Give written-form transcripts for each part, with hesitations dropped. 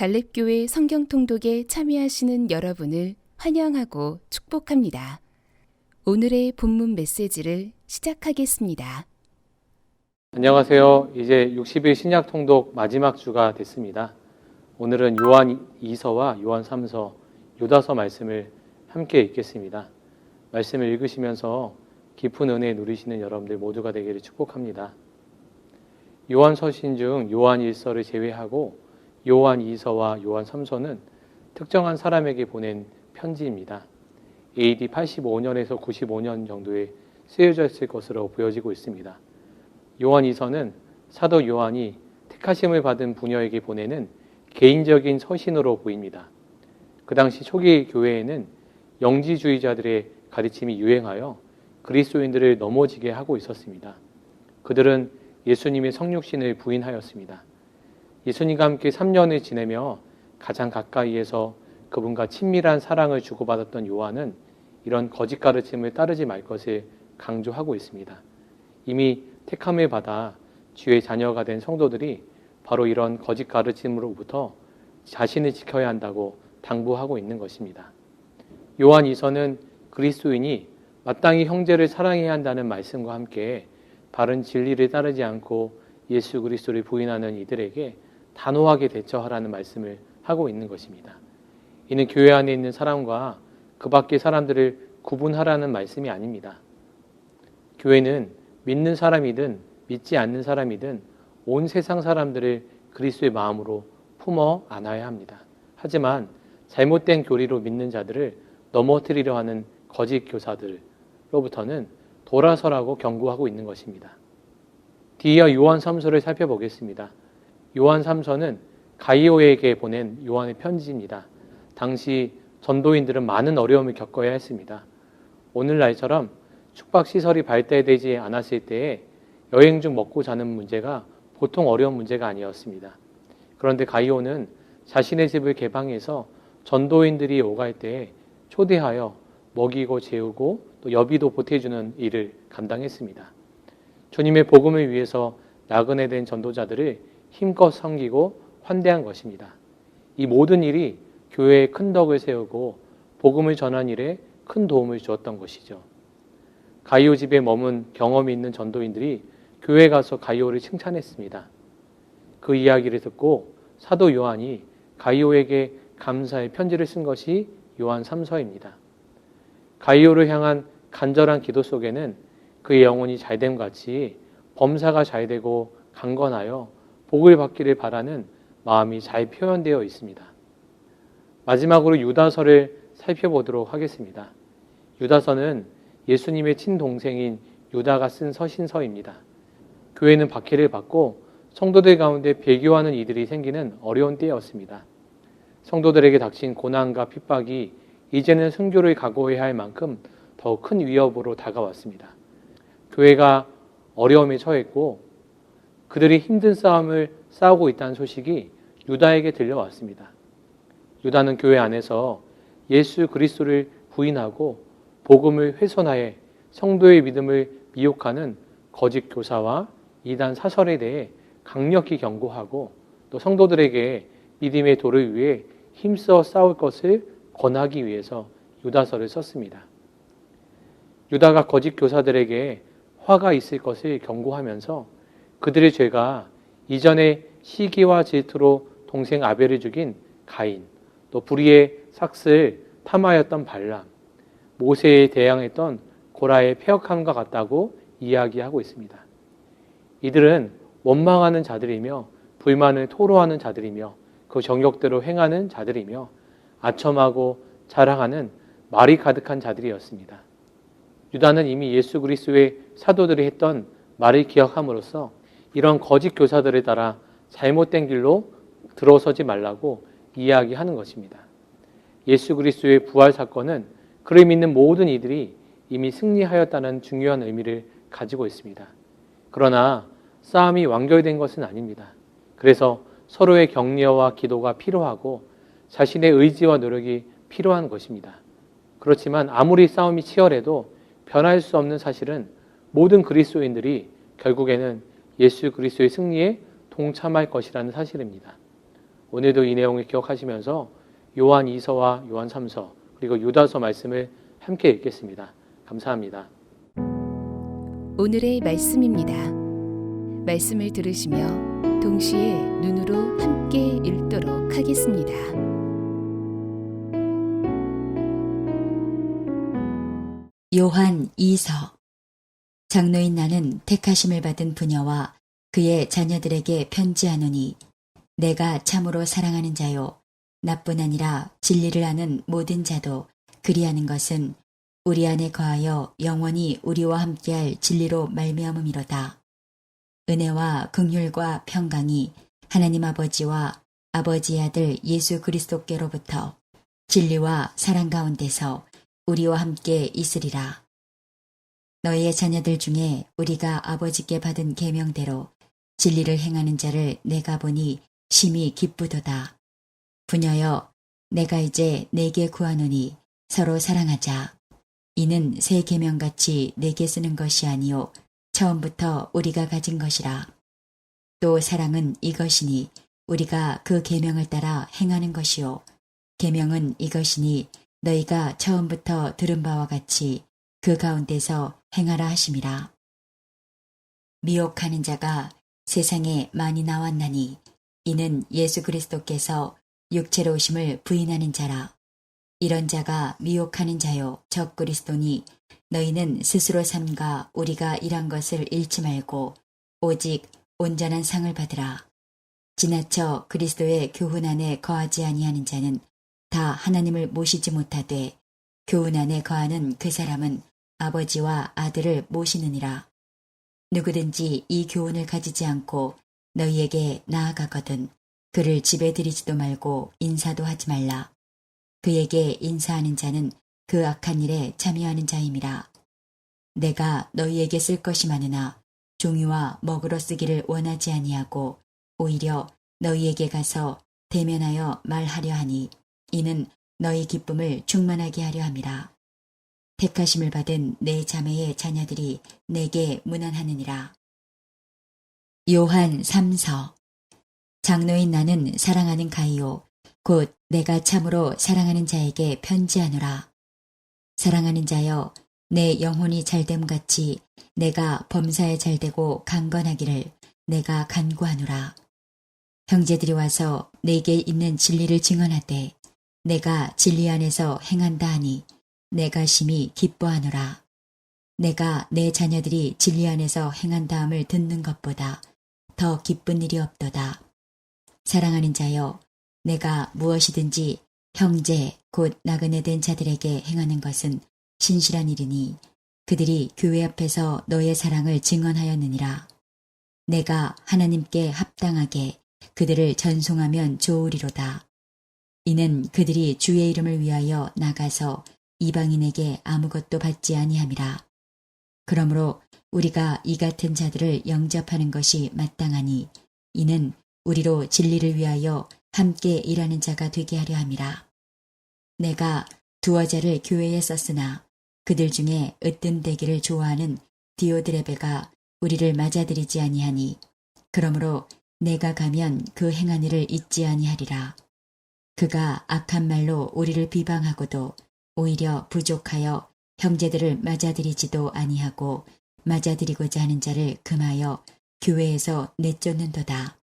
갈렙교회 성경통독에 참여하시는 여러분을 환영하고 축복합니다. 오늘의 본문 메시지를 시작하겠습니다. 안녕하세요. 이제 60일 신약 통독 마지막 주가 됐습니다. 오늘은 요한 2서와 요한 3서, 유다서 말씀을 함께 읽겠습니다. 말씀을 읽으시면서 깊은 은혜 누리시는 여러분들 모두가 되기를 축복합니다. 요한 서신 중 요한 1서를 제외하고 요한 2서와 요한 3서는 특정한 사람에게 보낸 편지입니다. AD 85년에서 95년 정도에 쓰여져 있을 것으로 보여지고 있습니다. 요한 2서는 사도 요한이 택하심을 받은 부녀에게 보내는 개인적인 서신으로 보입니다. 그 당시 초기 교회에는 영지주의자들의 가르침이 유행하여 그리스도인들을 넘어지게 하고 있었습니다. 그들은 예수님의 성육신을 부인하였습니다. 예수님과 함께 3년을 지내며 가장 가까이에서 그분과 친밀한 사랑을 주고받았던 요한은 이런 거짓 가르침을 따르지 말 것을 강조하고 있습니다. 이미 택함을 받아 주의 자녀가 된 성도들이 바로 이런 거짓 가르침으로부터 자신을 지켜야 한다고 당부하고 있는 것입니다. 요한 2서는 그리스도인이 마땅히 형제를 사랑해야 한다는 말씀과 함께 바른 진리를 따르지 않고 예수 그리스도를 부인하는 이들에게 단호하게 대처하라는 말씀을 하고 있는 것입니다. 이는 교회 안에 있는 사람과 그 밖의 사람들을 구분하라는 말씀이 아닙니다. 교회는 믿는 사람이든 믿지 않는 사람이든 온 세상 사람들을 그리스도의 마음으로 품어 안아야 합니다. 하지만 잘못된 교리로 믿는 자들을 넘어뜨리려 하는 거짓 교사들로부터는 돌아서라고 경고하고 있는 것입니다. 뒤이어 요한 3서를 살펴보겠습니다. 요한 3서는 가이오에게 보낸 요한의 편지입니다. 당시 전도인들은 많은 어려움을 겪어야 했습니다. 오늘날처럼 숙박시설이 발달되지 않았을 때에 여행 중 먹고 자는 문제가 보통 어려운 문제가 아니었습니다. 그런데 가이오는 자신의 집을 개방해서 전도인들이 오갈 때에 초대하여 먹이고 재우고 또 여비도 보태주는 일을 감당했습니다. 주님의 복음을 위해서 나그네 된 전도자들을 힘껏 섬기고 환대한 것입니다. 이 모든 일이 교회에 큰 덕을 세우고 복음을 전한 일에 큰 도움을 주었던 것이죠. 가이오 집에 머문 경험이 있는 전도인들이 교회에 가서 가이오를 칭찬했습니다. 그 이야기를 듣고 사도 요한이 가이오에게 감사의 편지를 쓴 것이 요한 3서입니다. 가이오를 향한 간절한 기도 속에는 그의 영혼이 잘됨 같이 범사가 잘되고 강건하여 복을 받기를 바라는 마음이 잘 표현되어 있습니다. 마지막으로 유다서를 살펴보도록 하겠습니다. 유다서는 예수님의 친동생인 유다가 쓴 서신서입니다. 교회는 박해를 받고 성도들 가운데 배교하는 이들이 생기는 어려운 때였습니다. 성도들에게 닥친 고난과 핍박이 이제는 순교를 각오해야 할 만큼 더 큰 위협으로 다가왔습니다. 교회가 어려움에 처했고 그들이 힘든 싸움을 싸우고 있다는 소식이 유다에게 들려왔습니다. 유다는 교회 안에서 예수 그리스도를 부인하고 복음을 훼손하여 성도의 믿음을 미혹하는 거짓 교사와 이단 사설에 대해 강력히 경고하고 또 성도들에게 믿음의 도를 위해 힘써 싸울 것을 권하기 위해서 유다서를 썼습니다. 유다가 거짓 교사들에게 화가 있을 것을 경고하면서 그들의 죄가 이전에 시기와 질투로 동생 아벨을 죽인 가인, 또 불의의 삭슬 탐하였던 발람, 모세에 대항했던 고라의 패역함과 같다고 이야기하고 있습니다. 이들은 원망하는 자들이며 불만을 토로하는 자들이며 그 정욕대로 행하는 자들이며 아첨하고 자랑하는 말이 가득한 자들이었습니다. 유다는 이미 예수 그리스도의 사도들이 했던 말을 기억함으로써 이런 거짓 교사들에 따라 잘못된 길로 들어서지 말라고 이야기하는 것입니다. 예수 그리스도의 부활 사건은 그를 믿는 모든 이들이 이미 승리하였다는 중요한 의미를 가지고 있습니다. 그러나 싸움이 완결된 것은 아닙니다. 그래서 서로의 격려와 기도가 필요하고 자신의 의지와 노력이 필요한 것입니다. 그렇지만 아무리 싸움이 치열해도 변할 수 없는 사실은 모든 그리스도인들이 결국에는 예수 그리스도의 승리에 동참할 것이라는 사실입니다. 오늘도 이 내용을 기억하시면서 요한 2서와 요한 3서 그리고 유다서 말씀을 함께 읽겠습니다. 감사합니다. 오늘의 말씀입니다. 말씀을 들으시며 동시에 눈으로 함께 읽도록 하겠습니다. 요한 2서. 장로인 나는 택하심을 받은 부녀와 그의 자녀들에게 편지하노니 내가 참으로 사랑하는 자요 나뿐 아니라 진리를 아는 모든 자도 그리하는 것은 우리 안에 거하여 영원히 우리와 함께할 진리로 말미암음이로다. 은혜와 긍휼과 평강이 하나님 아버지와 아버지의 아들 예수 그리스도께로부터 진리와 사랑 가운데서 우리와 함께 있으리라. 너희의 자녀들 중에 우리가 아버지께 받은 계명대로 진리를 행하는 자를 내가 보니 심히 기쁘도다. 부녀여, 내가 이제 내게 구하노니 서로 사랑하자. 이는 새 계명같이 내게 쓰는 것이 아니요 처음부터 우리가 가진 것이라. 또 사랑은 이것이니 우리가 그 계명을 따라 행하는 것이요 계명은 이것이니 너희가 처음부터 들은 바와 같이 그 가운데서 행하라 하심이라. 미혹하는 자가 세상에 많이 나왔나니 이는 예수 그리스도께서 육체로 오심을 부인하는 자라. 이런 자가 미혹하는 자요 적 그리스도니 너희는 스스로 삼가 우리가 일한 것을 잃지 말고 오직 온전한 상을 받으라. 지나쳐 그리스도의 교훈 안에 거하지 아니하는 자는 다 하나님을 모시지 못하되 교훈 안에 거하는 그 사람은 아버지와 아들을 모시느니라. 누구든지 이 교훈을 가지지 않고 너희에게 나아가거든 그를 집에 들이지도 말고 인사도 하지 말라. 그에게 인사하는 자는 그 악한 일에 참여하는 자임이라. 내가 너희에게 쓸 것이 많으나 종이와 먹으러 쓰기를 원하지 아니하고 오히려 너희에게 가서 대면하여 말하려 하니 이는 너희 기쁨을 충만하게 하려 함이라. 택하심을 받은 내 자매의 자녀들이 내게 문안하느니라. 요한 3서. 장로인 나는 사랑하는 가이오 곧 내가 참으로 사랑하는 자에게 편지하노라. 사랑하는 자여, 내 영혼이 잘됨같이 내가 범사에 잘되고 강건하기를 내가 간구하노라. 형제들이 와서 내게 있는 진리를 증언하되 내가 진리 안에서 행한다 하니 내가 심히 기뻐하노라. 내가 내 자녀들이 진리 안에서 행한다함을 듣는 것보다 더 기쁜 일이 없도다. 사랑하는 자여, 내가 무엇이든지 형제 곧 나그네 된 자들에게 행하는 것은 신실한 일이니 그들이 교회 앞에서 너의 사랑을 증언하였느니라. 내가 하나님께 합당하게 그들을 전송하면 좋으리로다. 이는 그들이 주의 이름을 위하여 나가서 이방인에게 아무것도 받지 아니함이라. 그러므로 우리가 이 같은 자들을 영접하는 것이 마땅하니 이는 우리로 진리를 위하여 함께 일하는 자가 되게 하려 함이라. 내가 두어 자를 교회에 썼으나 그들 중에 으뜸되기를 좋아하는 디오드레베가 우리를 맞아들이지 아니하니 그러므로 내가 가면 그 행한 일을 잊지 아니하리라. 그가 악한 말로 우리를 비방하고도 오히려 부족하여 형제들을 맞아들이지도 아니하고 맞아들이고자 하는 자를 금하여 교회에서 내쫓는도다.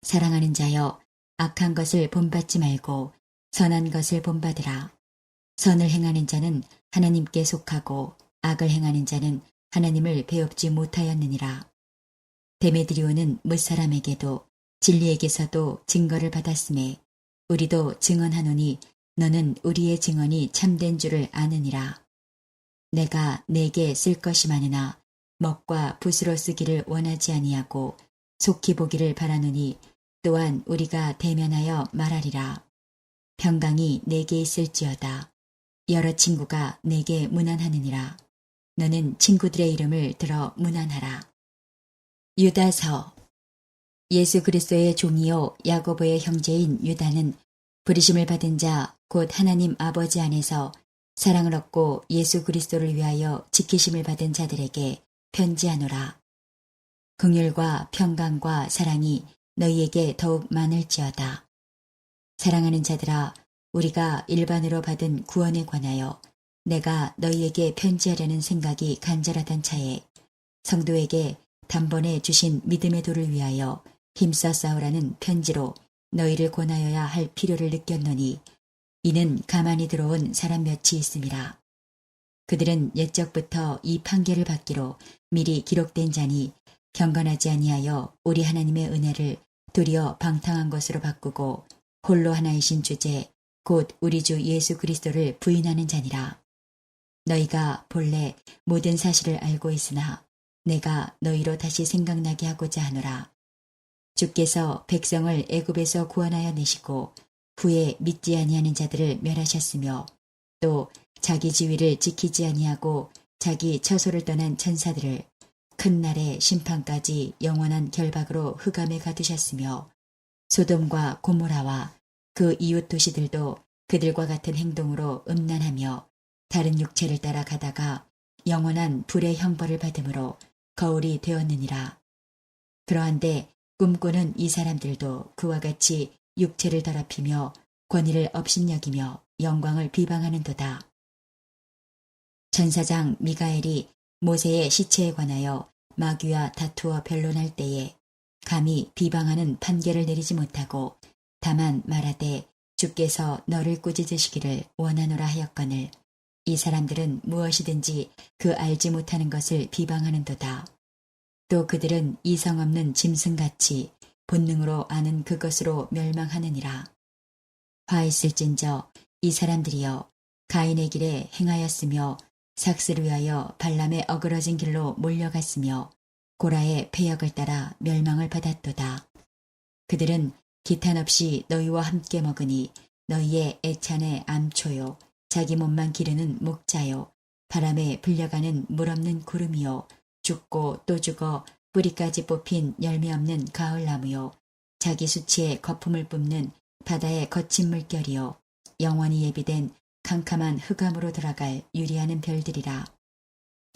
사랑하는 자여, 악한 것을 본받지 말고 선한 것을 본받으라. 선을 행하는 자는 하나님께 속하고 악을 행하는 자는 하나님을 배웁지 못하였느니라. 데메드리오는 무사람에게도 진리에게서도 증거를 받았음에 우리도 증언하노니 너는 우리의 증언이 참된 줄을 아느니라. 내가 내게 쓸 것이 많으나 먹과 붓으로 쓰기를 원하지 아니하고 속히 보기를 바라노니 또한 우리가 대면하여 말하리라. 평강이 내게 있을지어다. 여러 친구가 내게 문안하느니라. 너는 친구들의 이름을 들어 문안하라. 유다서. 예수 그리스도의 종이요 야고보의 형제인 유다는 부르심을 받은 자 곧 하나님 아버지 안에서 사랑을 얻고 예수 그리스도를 위하여 지키심을 받은 자들에게 편지하노라. 긍휼과 평강과 사랑이 너희에게 더욱 많을지어다. 사랑하는 자들아, 우리가 일반으로 받은 구원에 관하여 내가 너희에게 편지하려는 생각이 간절하던 차에 성도에게 단번에 주신 믿음의 도를 위하여 힘써 싸우라는 편지로 너희를 권하여야 할 필요를 느꼈노니 이는 가만히 들어온 사람 몇이 있음이라. 그들은 옛적부터 이 판결을 받기로 미리 기록된 자니 경건하지 아니하여 우리 하나님의 은혜를 도리어 방탕한 것으로 바꾸고 홀로 하나이신 주제 곧 우리 주 예수 그리스도를 부인하는 자니라. 너희가 본래 모든 사실을 알고 있으나 내가 너희로 다시 생각나게 하고자 하노라. 주께서 백성을 애굽에서 구원하여 내시고 후에 믿지 아니하는 자들을 멸하셨으며 또 자기 지위를 지키지 아니하고 자기 처소를 떠난 천사들을 큰 날의 심판까지 영원한 결박으로 흑암에 가두셨으며 소돔과 고모라와 그 이웃 도시들도 그들과 같은 행동으로 음란하며 다른 육체를 따라 가다가 영원한 불의 형벌을 받음으로 거울이 되었느니라. 그러한데 꿈꾸는 이 사람들도 그와 같이 육체를 더럽히며 권위를 업신여기며 영광을 비방하는도다. 천사장 미가엘이 모세의 시체에 관하여 마귀와 다투어 변론할 때에 감히 비방하는 판결을 내리지 못하고 다만 말하되 주께서 너를 꾸짖으시기를 원하노라 하였거늘 이 사람들은 무엇이든지 그 알지 못하는 것을 비방하는도다. 또 그들은 이성 없는 짐승같이 본능으로 아는 그것으로 멸망하느니라. 화 있을진저 이 사람들이여 가인의 길에 행하였으며 삭스를 위하여 발람의 어그러진 길로 몰려갔으며 고라의 패역을 따라 멸망을 받았도다. 그들은 기탄 없이 너희와 함께 먹으니 너희의 애찬의 암초요 자기 몸만 기르는 목자요 바람에 불려가는 물 없는 구름이요 죽고 또 죽어 뿌리까지 뽑힌 열매 없는 가을나무요 자기 수치에 거품을 뿜는 바다의 거친 물결이요 영원히 예비된 캄캄한 흑암으로 들어갈 유리하는 별들이라.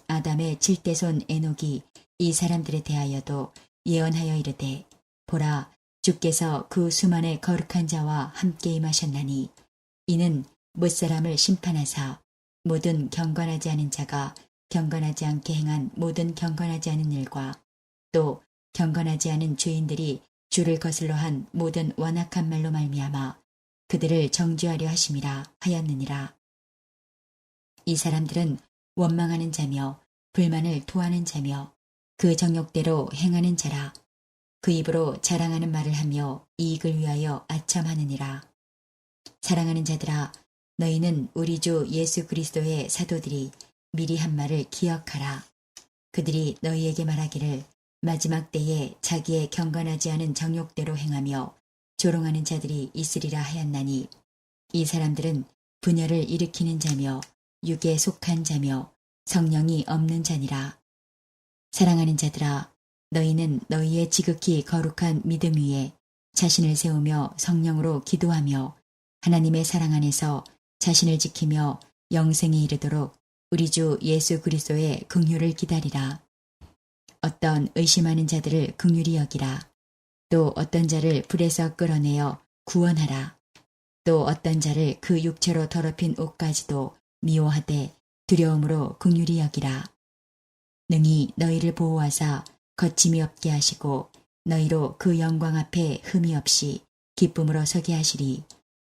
아담의 7대손 에녹이 이 사람들에 대하여도 예언하여 이르되 보라 주께서 그 수만의 거룩한 자와 함께 임하셨나니 이는 못사람을 심판하사 모든 경건하지 않은 자가 경건하지 않게 행한 모든 경건하지 않은 일과 또 경건하지 않은 죄인들이 주를 거슬러 한 모든 완악한 말로 말미암아 그들을 정죄하려 하심이라 하였느니라. 이 사람들은 원망하는 자며 불만을 토하는 자며 그 정욕대로 행하는 자라. 그 입으로 자랑하는 말을 하며 이익을 위하여 아첨하느니라. 사랑하는 자들아 너희는 우리 주 예수 그리스도의 사도들이 미리 한 말을 기억하라. 그들이 너희에게 말하기를 마지막 때에 자기의 경건하지 않은 정욕대로 행하며 조롱하는 자들이 있으리라 하였나니 이 사람들은 분열을 일으키는 자며 육에 속한 자며 성령이 없는 자니라. 사랑하는 자들아 너희는 너희의 지극히 거룩한 믿음 위에 자신을 세우며 성령으로 기도하며 하나님의 사랑 안에서 자신을 지키며 영생에 이르도록 우리 주 예수 그리스도의 긍휼을 기다리라. 어떤 의심하는 자들을 긍휼히 여기라. 또 어떤 자를 불에서 끌어내어 구원하라. 또 어떤 자를 그 육체로 더럽힌 옷까지도 미워하되 두려움으로 긍휼히 여기라. 능히 너희를 보호하사 거침이 없게 하시고 너희로 그 영광 앞에 흠이 없이 기쁨으로 서게 하시리.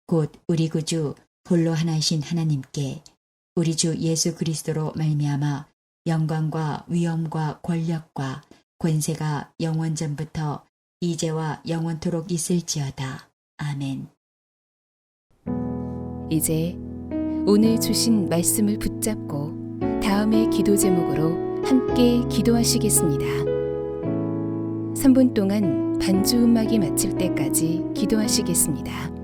곧 우리 구주 홀로 하나이신 하나님께 우리 주 예수 그리스도로 말미암아 영광과 위엄과 권력과 권세가 영원전부터 이제와 영원토록 있을지어다. 아멘. 이제 오늘 주신 말씀을 붙잡고 다음의 기도 제목으로 함께 기도하시겠습니다. 3분 동안 반주 음악이 마칠 때까지 기도하시겠습니다.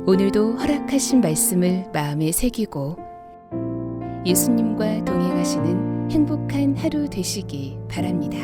오늘도 허락하신 말씀을 마음에 새기고 예수님과 동행하시는 행복한 하루 되시기 바랍니다.